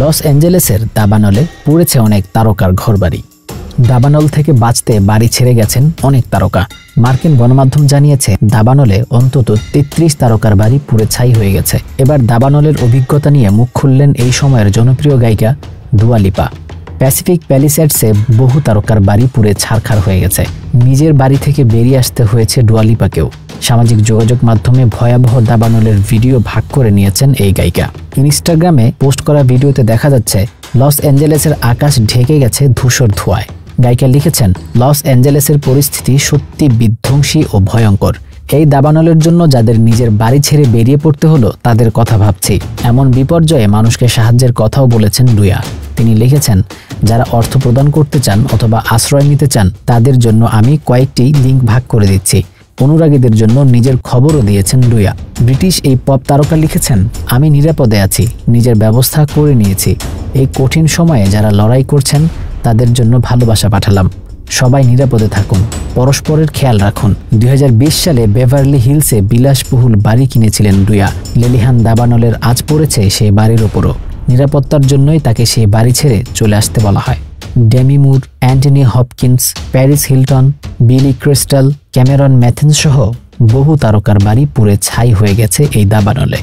Loss অ্যাঞ্জেলেসের দাবানলে পুড়েছে অনেক তারকার ঘরবাড়ি। দাবানল থেকে বাঁচতে বাড়ি ছেড়ে গেছেন অনেক তারকা। মার্কিন গণমাধ্যম জানিয়েছে দাবানলে অন্তত ৩৩ তারকার বাড়ি পুড়ে ছাই হয়ে গেছে। এবার দাবানলের অভিজ্ঞতা নিয়ে মুখ খুললেন এই সময়ের জনপ্রিয় গায়িকা দুয়া লিপা। প্যাসিফিক প্যালিস্যাডসে বহু তারকার বাড়ি পুড়ে ছারখার হয়ে গেছে। নিজের বাড়ি থেকে বেরিয়ে আসতে হয়েছে দুয়া লিপাকেও। সামাজিক যোগাযোগ মাধ্যমে ভয়াবহ দাবানলের ভিডিও ভাগ করে নিয়েছেন এই গায়িকা। ইনস্টাগ্রামে পোস্ট করা ভিডিওতে দেখা যাচ্ছে লস অ্যাঞ্জেলেসের আকাশ ঢেকে গেছে ধূসর ধোঁয়ায়। গায়িকা লিখেছেন, লস অ্যাঞ্জেলেসের পরিস্থিতি সত্যি বিধ্বংসী ও ভয়ঙ্কর। এই দাবানলের জন্য যাদের নিজের বাড়ি ছেড়ে বেরিয়ে পড়তে হলো তাদের কথা ভাবছি। এমন বিপর্যয়ে মানুষকে সাহায্যের কথাও বলেছেন দুয়া। তিনি লিখেছেন, যারা অর্থ প্রদান করতে চান অথবা আশ্রয় নিতে চান তাদের জন্য আমি কয়েকটি লিঙ্ক ভাগ করে দিচ্ছি। অনুরাগীদের জন্য নিজের খবরও দিয়েছেন দুয়া। ব্রিটিশ এই পপ তারকা লিখেছেন, আমি নিরাপদে আছি, নিজের ব্যবস্থা করে নিয়েছি। এই কঠিন সময়ে যারা লড়াই করছেন তাদের জন্য ভালোবাসা পাঠালাম। সবাই নিরাপদে থাকুন, পরস্পরের খেয়াল রাখুন। ২০২০ সালে বেভারলি হিলসে বিলাসবহুল বাড়ি কিনেছিলেন দুয়া। লেলিহান দাবানলের আঁচ পড়েছে সেই বাড়ির ওপরও। নিরাপত্তার জন্যই তাকে সেই বাড়ি ছেড়ে চলে আসতে বলা হয়। Demi Moore, Anthony Hopkins, Paris Hilton, Billy Crystal, Cameron Mathison সহ বহু তারকার বাড়ি পুড়ে ছাই হয়ে গেছে এই দাবানলে।